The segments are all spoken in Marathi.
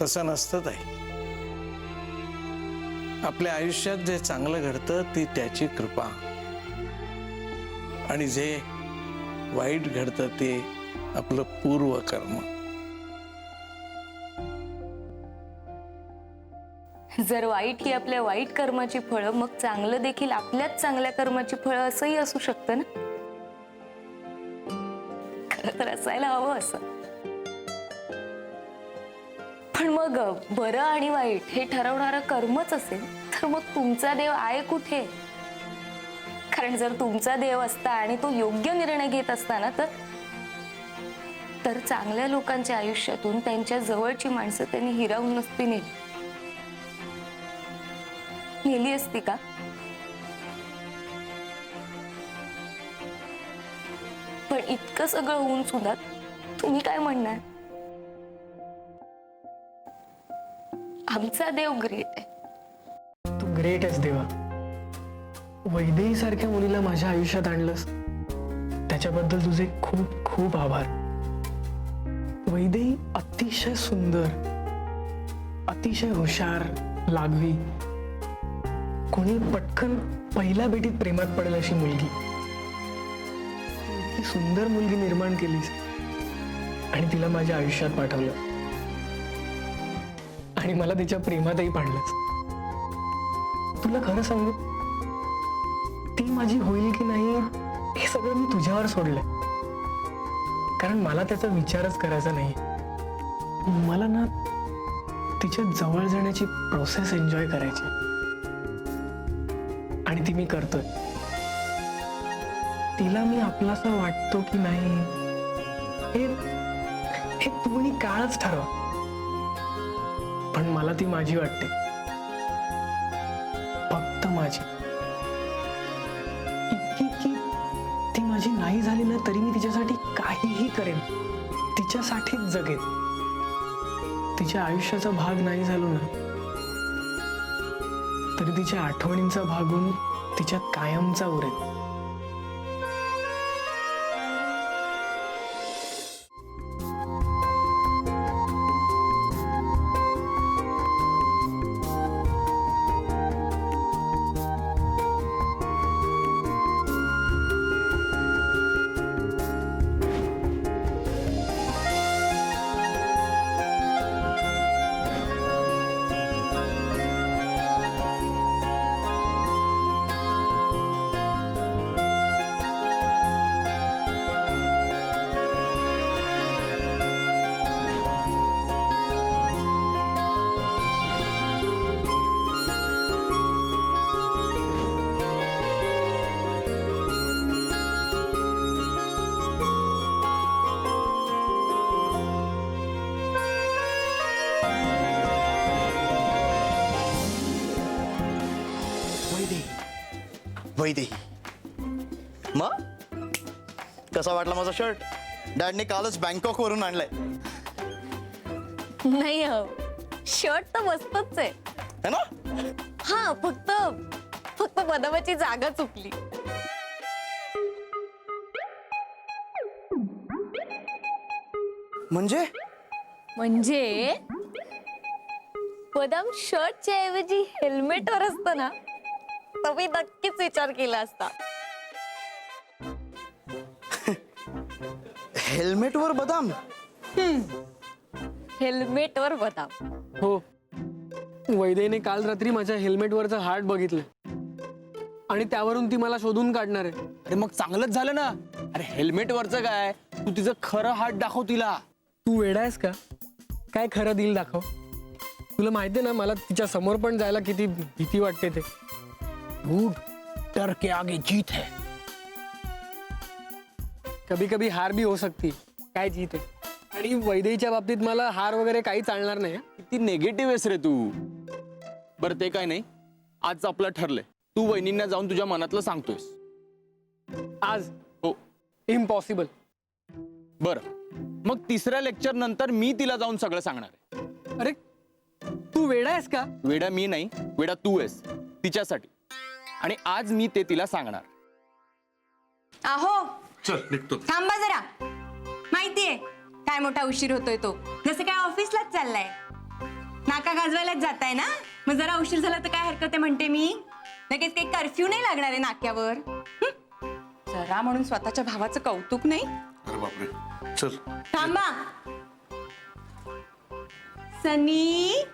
तसं नसतं ताई. आपल्या आयुष्यात जे चांगलं घडतं ती त्याची कृपा, आणि जे वाईट घडतं ते आपलं पूर्वकर्म. जर वाईट ही आपल्या वाईट कर्माची फळं, मग चांगलं देखील आपल्याच चांगल्या कर्माची फळं असंही असू शकतं ना. खरं तर असायला हवं असं. पण मग बरं आणि वाईट हे ठरवणारं कर्मच असेल तर मग तुमचा देव आहे कुठे? कारण जर तुमचा देव असता आणि तो योग्य निर्णय घेत असता ना, तर चांगल्या लोकांच्या आयुष्यातून त्यांच्या जवळची माणसं त्यांनी हिरावून नसती नेली असती का? पण इतकं सगळं होऊन सुद्धा तुम्ही काय म्हणणार? आमचा देव ग्रेट आहे. तू ग्रेट आहेस देवा. वैदेही सारख्या मुलीला माझ्या आयुष्यात आणलंस, त्याच्याबद्दल तुझे खूप खूप आभार. वैदेही अतिशय सुंदर, अतिशय हुशार, लागवी, कोणी पटकन पहिल्या भेटीत प्रेमात पडेल अशी मुलगी. इतकी सुंदर मुलगी निर्माण केलीस आणि तिला माझ्या आयुष्यात पाठवलं आणि मला तिच्या प्रेमातही पाडलंस. तुला खरं सांगू, ती माझी होईल की नाही हे सगळं मी तुझ्यावर सोडलंय. कारण मला त्याचा विचारच करायचा नाही. मला ना तिच्या जवळ जाण्याची प्रोसेस एन्जॉय करायची, आणि ती मी करतोय. तिला मी आपलासा वाटतो की नाही हे तू आणि काळच ठरव. पण मला ती माझी वाटते, फक्त माझी. इतकी की ती माझी नाही झाली ना तरी मी तिच्यासाठी काहीही करेन, तिच्यासाठीच जगेन. तिच्या आयुष्याचा भाग नाही झालो ना तरी तिच्या आठवणींचा भाग होऊन तिच्यात कायमचा उरेल. वैदेही, मग कसा वाटला माझा शर्ट? डॅडने कालच बँकॉक वरून आणलाय. नाही, शर्ट तर मस्तच आहे है ना? हा, फक्त बदामाची जागा चुकली. म्हणजे बदाम शर्टच्या ऐवजी हेल्मेटवर असतं ना तर मी नक्कीच विचार केला असता. हेल्मेटवर बदाम? हेल्मेटवर बदाम. हो, वैदेहीने काल रात्री माझ्या हेल्मेटवरचं हार्ट बघितलं आणि त्यावरून ती मला शोधून काढणार आहे. अरे मग चांगलंच झालं ना. अरे हेल्मेटवरचं काय, तू तिचं खरं हात दाखव तिला. तू वेडा आहेस का? काय खरं दिल दाखव. तुला माहिती आहे ना मला तिच्या समोर पण जायला किती भीती वाटते ते. झूठ डर के आगे जीत है. कभी कभी हार भी हो सकती, काय जीत आहे. आणि वैदेहीच्या बाबतीत मला हार वगैरे काही चालणार नाही. किती निगेटिव्ह आहेस रे तू. बरं ते काय नाही, आज आपलं ठरलंय, तू वहिनींना जाऊन तुझ्या मनातलं सांगतोयस. आज? हो. इम्पॉसिबल. बरं मग तिसऱ्या लेक्चर नंतर मी तिला जाऊन सगळं सांगणार आहे. अरे तू वेडा आहेस का? वेडा मी नाही, वेडा तू आहेस तिच्यासाठी. आणि आज मी ते तिला सांगणार. आहो, चल निघतो. थांबा जरा. माहितीये काय मोठा उशीर होतोय तो, जसं काय ऑफिसलाच चाललाय. नाका गाजवायलाच जाताय ना, मग जरा उशीर झाला तर काय हरकत आहे म्हणते मी. लगेच काही कर्फ्यू नाही लागणार आहे नाक्यावर. जरा म्हणून स्वतःच्या भावाचं कौतुक नाही. अरे बापरे, चल. थांबा सनी.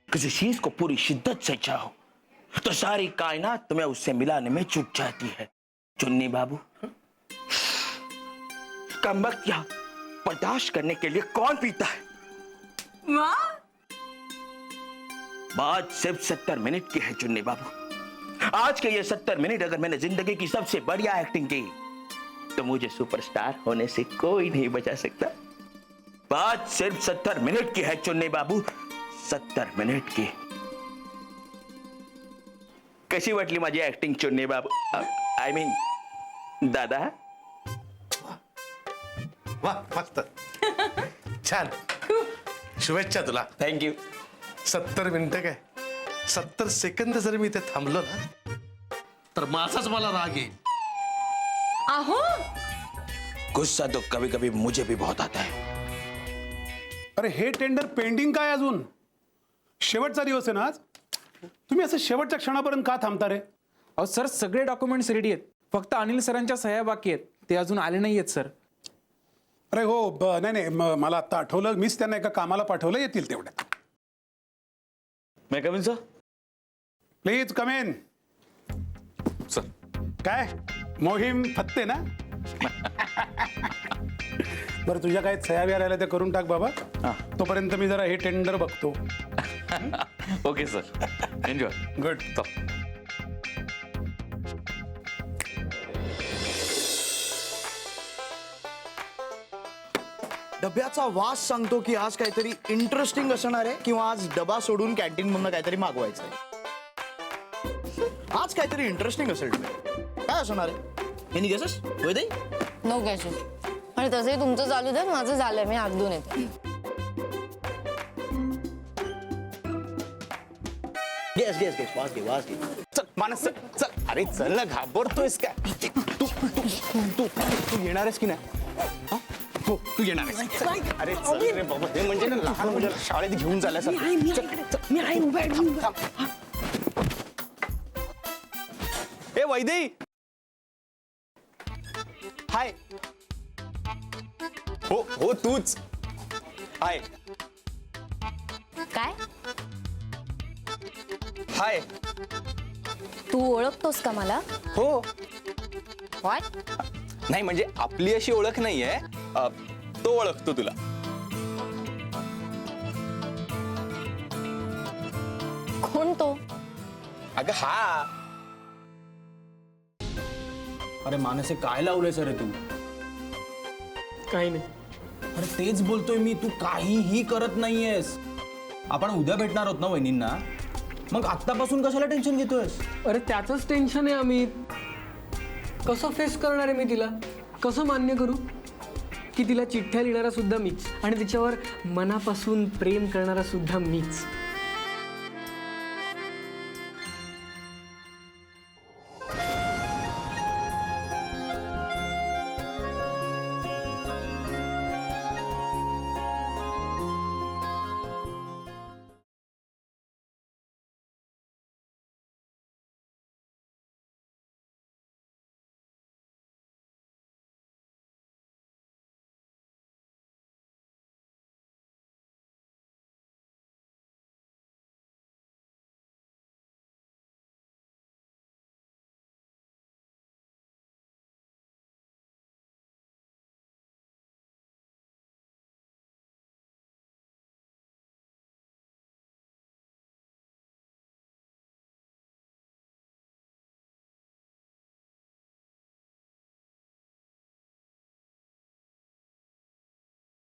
किसी चीज को पूरी शिद्दत से चाहो तो सारी कायनात तुम्हें उससे मिलाने में चूक जाती है चुन्नी बाबू. कमबख्त या बर्दाश्त करने के लिए कौन पीता है. वाह, बात सिर्फ 70 मिनट की है चुन्नी बाबू. आज के ये 70 मिनट अगर मैंने जिंदगी की सबसे बढ़िया एक्टिंग की तो मुझे सुपरस्टार होने से कोई नहीं बचा सकता. बात सिर्फ 70 मिनट की है चुन्नी बाबू, 70 मिनिट की. कशी वाटली माझी ऍक्टिंग चुन्नी बाबू? आय मीन दादा. वा, मस्त. छान. शुभेच्छा तुला. थँक्यू. 70 मिनिटं काय, 70 सेकंद जर मी इथे थांबलो ना तर माझाच मला राग येईल. आहो गुस्सा तो कभी कभी मुझे भी बहुत आता है. अरे हे टेंडर पेंडिंग काय अजून? शेवटचा दिवस आहे ना आज. तुम्ही असं शेवटच्या क्षणापर्यंत का थांबता रे? अहो सर, सगळे डॉक्युमेंट्स रेडी आहेत, फक्त अनिल सरांच्या सह्या बाकी आहेत, ते अजून आले नाही आहेत सर. अरे हो, नाही मला आता आठवलं, मीच त्यांना एका कामाला पाठवलं, येतील तेवढ्या. मैं come in sir? Please come in. काय मोहीम फत्ते ना? बरं, तुझ्या काय सह्या बिया राहिल्या त्या करून टाक बाबा. तोपर्यंत मी जरा हे टेंडर बघतो. Okay sir, enjoy. गुड. डब्याचा वास सांगतो की आज काहीतरी इंटरेस्टिंग असणार आहे किंवा आज डबा सोडून कॅन्टीन मधनं काहीतरी मागवायचं आहे. आज काहीतरी इंटरेस्टिंग असेल. काय असणार आहे? Any guesses? वैदे? No guesses. आणि तसंही तुमचं चालू दे, माझं झालंय, मी हात धुवून येते. Guess guess guess. वास घे, वास घे. चल मानस, चल. अरे चल ना, घाबरतोयस काय? तू तू तू येणार आहेस की नाही? हो, तू येणार आहेस. अरे चल रे बाबा, ते म्हणजे ना लहान मुलाला शाळेत घेऊन जाण्यासाठी. ए वैदेही, हाय. हो हो, तूच. हाय काय? हाय. तू ओळखतोस का मला? हो. व्हॉट? नाही म्हणजे आपली अशी ओळख नाहीये, तो ओळखतो तुला. कोण तो? अगं हा. अरे मानसे, काय लावलंय सर तू? काही नाही. अरे तेच बोलतोय मी, तू काहीही करत नाहीयेस. आपण उद्या भेटणार आहोत ना वहिनींना, मग आत्तापासून कशाला टेन्शन घेतोयस? अरे त्याचंच टेन्शन आहे अमित. कसं फेस करणार आहे मी तिला? कसं मान्य करू की तिला चिठ्ठ्या लिहिणारा सुद्धा मीच आणि तिच्यावर मनापासून प्रेम करणारा सुद्धा मीच.